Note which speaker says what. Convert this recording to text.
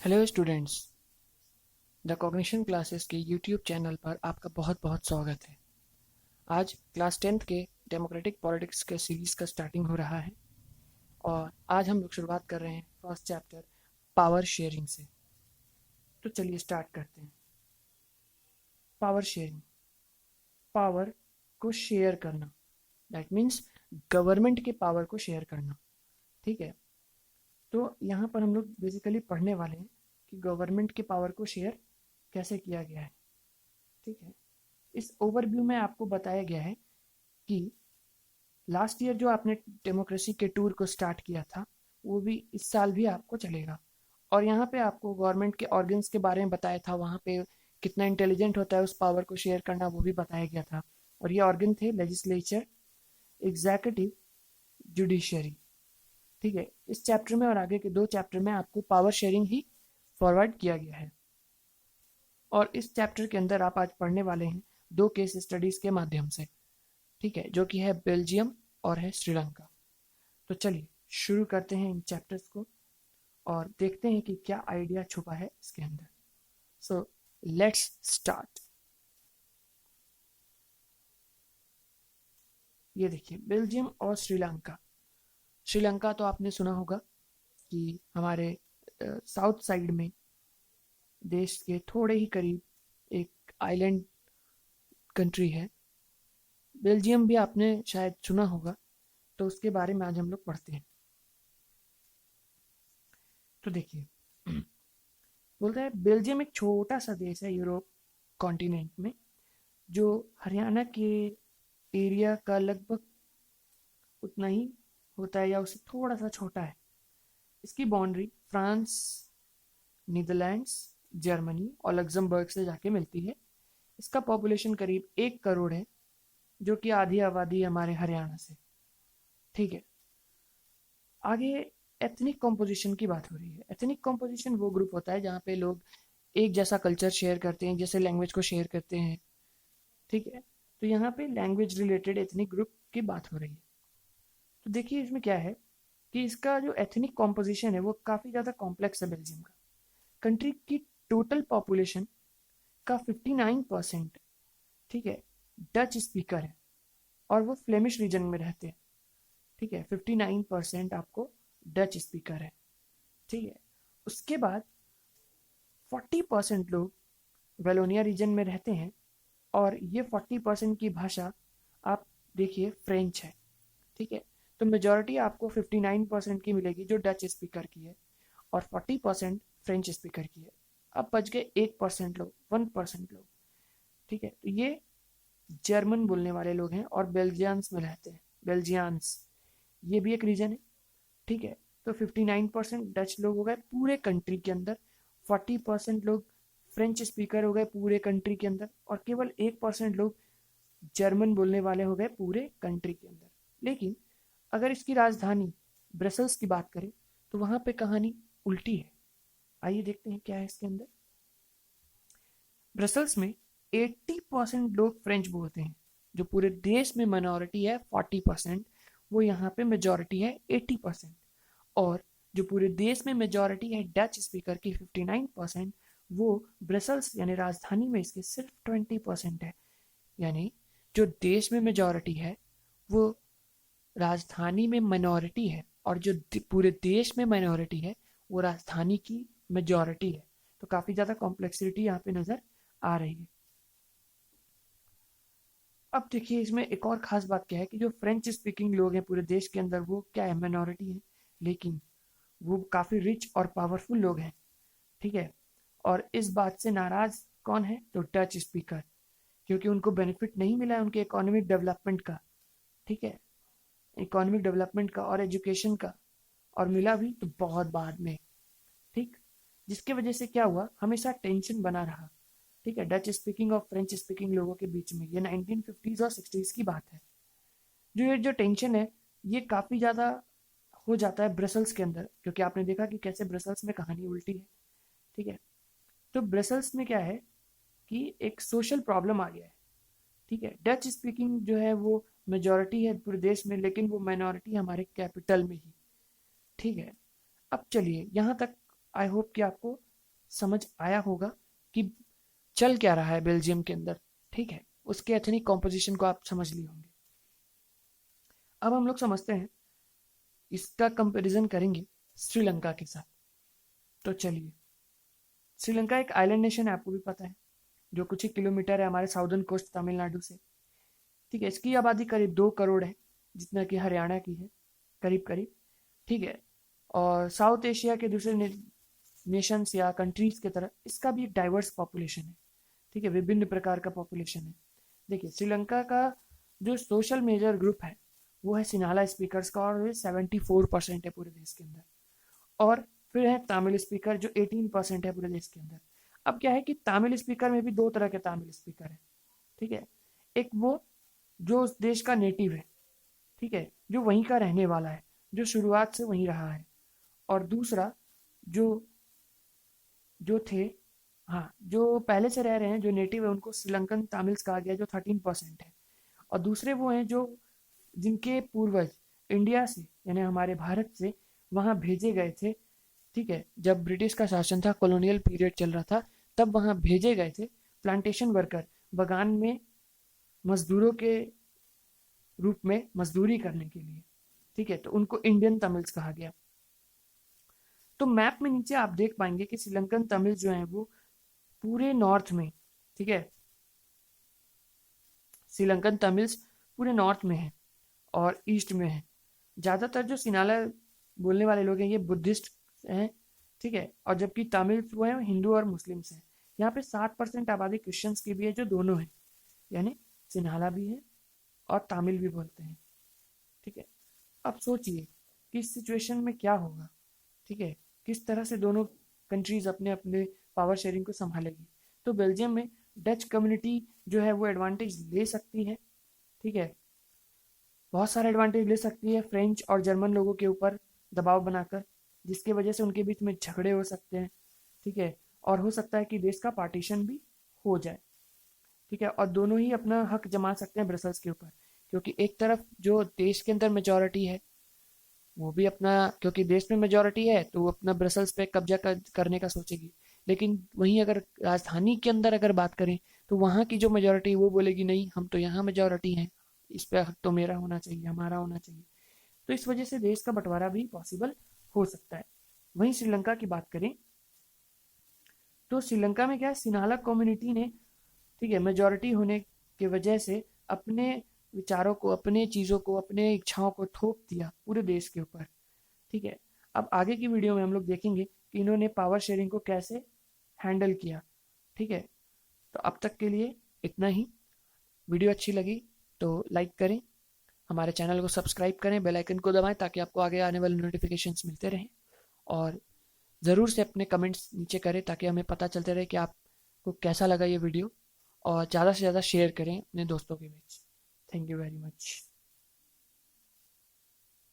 Speaker 1: Hello students. The cognition classes के YouTube channel पर आपका बहुत बहुत स्वागत है। आज क्लास 10th के डेमोक्रेटिक पॉलिटिक्स के सीरीज़ का स्टार्टिंग हो रहा है और आज हम लोग शुरुआत कर रहे हैं फर्स्ट चैप्टर पावर शेयरिंग से। तो चलिए स्टार्ट करते हैं। पावर शेयरिंग, पावर को शेयर करना, दैट मीन्स गवर्नमेंट के पावर को शेयर करना। ठीक है, तो यहाँ पर हम लोग बेसिकली पढ़ने वाले हैं कि गवर्नमेंट के पावर को शेयर कैसे किया गया है। ठीक है, इस ओवरव्यू में आपको बताया गया है कि लास्ट ईयर जो आपने डेमोक्रेसी के टूर को स्टार्ट किया था वो भी इस साल भी आपको चलेगा। और यहाँ पे आपको गवर्नमेंट के ऑर्गन्स के बारे में बताया था, वहाँ पे कितना इंटेलिजेंट होता है उस पावर को शेयर करना वो भी बताया गया था। और ये ऑर्गन थे लेजिस्लेचर, एग्जीक्यूटिव, जुडिशरी। ठीक है, इस चैप्टर में और आगे के दो चैप्टर में आपको पावर शेयरिंग ही फॉरवर्ड किया गया है। और इस चैप्टर के अंदर आप आज पढ़ने वाले हैं दो केस स्टडीज के माध्यम से। ठीक है, जो कि है बेल्जियम और है श्रीलंका। तो चलिए शुरू करते हैं इन चैप्टर्स को और देखते हैं कि क्या आइडिया छुपा है इसके अंदर। So let's start. ये देखिए बेल्जियम और श्रीलंका। श्रीलंका तो आपने सुना होगा कि हमारे साउथ साइड में देश के थोड़े ही करीब एक आइलैंड कंट्री है। बेल्जियम भी आपने शायद सुना होगा, तो उसके बारे में आज हम लोग पढ़ते हैं। तो देखिए बोलता है बेल्जियम एक छोटा सा देश है यूरोप कॉन्टिनेंट में, जो हरियाणा के एरिया का लगभग उतना ही होता है या उससे थोड़ा सा छोटा है। इसकी बाउंड्री फ्रांस, नीदरलैंड्स, जर्मनी और लग्जमबर्ग से जाके मिलती है। इसका पॉपुलेशन करीब 1 करोड़ है, जो कि आधी आबादी हमारे हरियाणा से। ठीक है, आगे एथनिक कॉम्पोजिशन की बात हो रही है। एथनिक कॉम्पोजिशन वो ग्रुप होता है जहाँ पे लोग एक जैसा कल्चर शेयर करते हैं, जैसे लैंग्वेज को शेयर करते हैं। ठीक है, तो यहाँ पे लैंग्वेज रिलेटेड एथनिक ग्रुप की बात हो रही है। तो देखिए इसमें क्या है कि इसका जो एथनिक कॉम्पोजिशन है वो काफ़ी ज़्यादा कॉम्प्लेक्स है बेल्जियम का। कंट्री की टोटल पॉपुलेशन का 59%, ठीक है, डच स्पीकर है और वो फ्लेमिश रीजन में रहते हैं। ठीक है, 59% आपको डच स्पीकर है। ठीक है, उसके बाद 40% लोग वेलोनिया रीजन में रहते हैं और ये 40% की भाषा आप देखिए फ्रेंच है। ठीक है, तो मेजॉरिटी आपको 59% की मिलेगी जो डच स्पीकर की है और 40% फ्रेंच स्पीकर की है। अब बच गए 1% लोग, 1% लोग। ठीक है, तो ये जर्मन बोलने वाले लोग हैं और बेल्जियंस में रहते हैं। बेल्जियंस ये भी एक रीजन है। ठीक है, तो 59% डच लोग हो गए पूरे कंट्री के अंदर, 40% लोग फ्रेंच स्पीकर हो गए पूरे कंट्री के अंदर और केवल 1% लोग जर्मन बोलने वाले हो गए पूरे कंट्री के अंदर। लेकिन अगर इसकी राजधानी ब्रसल्स की बात करें तो वहां पे कहानी उल्टी है। आइए देखते हैं क्या है इसके अंदर। ब्रसल्स में 80% लोग फ्रेंच बोलते हैं। जो पूरे देश में माइनॉरिटी है 40%, वो यहाँ पे मेजॉरिटी है 80%। और जो पूरे देश में मेजॉरिटी है डच स्पीकर की 59%, वो ब्रसल्स यानी राजधानी में इसके सिर्फ 20% है। यानी जो देश में मेजॉरिटी है वो राजधानी में माइनॉरिटी है और जो पूरे देश में माइनॉरिटी है वो राजधानी की मेजॉरिटी है। तो काफ़ी ज़्यादा कॉम्प्लेक्सिटी यहाँ पे नज़र आ रही है। अब देखिए इसमें एक और ख़ास बात क्या है कि जो फ्रेंच स्पीकिंग लोग हैं पूरे देश के अंदर वो क्या है, माइनॉरिटी है, लेकिन वो काफ़ी रिच और पावरफुल लोग हैं। ठीक है, और इस बात से नाराज़ कौन है, तो डच स्पीकर, क्योंकि उनको बेनिफिट नहीं मिला है उनके इकोनॉमिक डेवलपमेंट का। ठीक है, इकोनॉमिक डेवलपमेंट का और एजुकेशन का, और मिला भी तो बहुत बाद में। ठीक, जिसकी वजह से क्या हुआ, हमेशा टेंशन बना रहा। ठीक है, डच स्पीकिंग और फ्रेंच स्पीकिंग लोगों के बीच में, ये 1950s और 60s की बात है। ये जो टेंशन है ये काफ़ी ज़्यादा हो जाता है ब्रसल्स के अंदर, क्योंकि आपने देखा कि कैसे ब्रसल्स में कहानी उल्टी है। ठीक है, तो ब्रसल्स में क्या है कि एक सोशल प्रॉब्लम आ गया है। ठीक है, डच स्पीकिंग जो है वो मेजॉरिटी है पूरे देश में, लेकिन वो माइनॉरिटी हमारे कैपिटल में ही। ठीक है, अब चलिए यहाँ तक आई होप कि आपको समझ आया होगा कि चल क्या रहा है बेल्जियम के अंदर, ठीक है, उसके एथनिक कॉम्पोजिशन को आप समझ लिए होंगे। अब हम लोग समझते हैं, इसका कंपैरिजन करेंगे श्रीलंका के साथ। तो चलिए, श्रीलंका एक आइलैंड नेशन है, आपको भी पता है, जो कुछ ही किलोमीटर है हमारे साउदर्न कोस्ट तमिलनाडु से, ठीक है। इसकी आबादी करीब 2 करोड़ है, जितना कि हरियाणा की है करीब करीब, ठीक है। और साउथ एशिया के दूसरे नेशंस या कंट्रीज की तरह इसका भी एक डाइवर्स पॉपुलेशन है, ठीक है, विभिन्न प्रकार का पॉपुलेशन है। देखिए, श्रीलंका का जो सोशल मेजर ग्रुप है वो है सिन्हाला स्पीकर्स का, और ये 74% है पूरे देश के अंदर। और फिर है तमिल स्पीकर जो 18% है पूरे देश के अंदर। अब क्या है कि तमिल स्पीकर में भी दो तरह के तमिल स्पीकर है, ठीक है। एक वो जो उस देश का नेटिव है, ठीक है, जो वहीं का रहने वाला है, जो शुरुआत से वहीं रहा है। और दूसरा जो जो थे, हाँ, जो पहले से रह रहे हैं, जो नेटिव है, उनको श्रीलंकन तमिल्स कहा गया, जो 13% है। और दूसरे वो हैं जो जिनके पूर्वज इंडिया से, यानी हमारे भारत से वहाँ भेजे गए थे, ठीक है, जब ब्रिटिश का शासन था, कॉलोनियल पीरियड चल रहा था, तब वहाँ भेजे गए थे प्लांटेशन वर्कर, बगान में मजदूरों के रूप में मजदूरी करने के लिए, ठीक है। तो उनको इंडियन तमिल्स कहा गया। तो मैप में नीचे आप देख पाएंगे कि श्रीलंकन तमिल जो है वो पूरे नॉर्थ में, ठीक है, श्रीलंकन तमिल्स पूरे नॉर्थ में है और ईस्ट में है। ज़्यादातर जो सिनाला बोलने वाले लोग हैं ये बुद्धिस्ट हैं, ठीक है, और जबकि तमिल वो है हिंदू और मुस्लिम्स हैं। यहाँ पे 60% आबादी क्रिश्चियंस की भी है, जो दोनों है, यानी सिन्हाला भी है और तमिल भी बोलते हैं, ठीक है। अब सोचिए कि इस सिचुएशन में क्या होगा, ठीक है, किस तरह से दोनों कंट्रीज अपने अपने पावर शेयरिंग को संभालेगी। तो बेल्जियम में डच कम्युनिटी जो है वो एडवांटेज ले सकती है, ठीक है, बहुत सारे एडवांटेज ले सकती है फ्रेंच और जर्मन लोगों के ऊपर दबाव बनाकर, जिसकी वजह से उनके बीच में झगड़े हो सकते हैं, ठीक है, और हो सकता है कि देश का पार्टीशन भी हो जाए, ठीक है। और दोनों ही अपना हक जमा सकते हैं ब्रसल्स के ऊपर, क्योंकि एक तरफ जो देश के अंदर मेजोरिटी है वो भी अपना, क्योंकि देश में मेजोरिटी है तो वो अपना ब्रसल्स पे कब्जा करने का सोचेगी। लेकिन वहीं अगर राजधानी के अंदर अगर बात करें तो वहाँ की जो मेजोरिटी वो बोलेगी नहीं, हम तो यहाँ मेजोरिटी हैं, इस पे हक तो मेरा होना चाहिए, हमारा होना चाहिए। तो इस वजह से देश का बंटवारा भी पॉसिबल हो सकता है। वहीं श्रीलंका की बात करें तो श्रीलंका में क्या है, सिन्हाला कम्युनिटी ने, ठीक है, मेजोरिटी होने की वजह से अपने विचारों को, अपने चीज़ों को, अपने इच्छाओं को थोप दिया पूरे देश के ऊपर, ठीक है। अब आगे की वीडियो में हम लोग देखेंगे कि इन्होंने पावर शेयरिंग को कैसे हैंडल किया, ठीक है। तो अब तक के लिए इतना ही। वीडियो अच्छी लगी तो लाइक करें, हमारे चैनल को सब्सक्राइब करें, बेल आइकन को दबाएं ताकि आपको आगे आने वाले नोटिफिकेशंस मिलते रहें। और ज़रूर से अपने कमेंट्स नीचे करें ताकि हमें पता चलते रहे कि आपको कैसा लगा ये वीडियो, और ज़्यादा से ज़्यादा शेयर करें अपने दोस्तों के बीच। Thank you very much.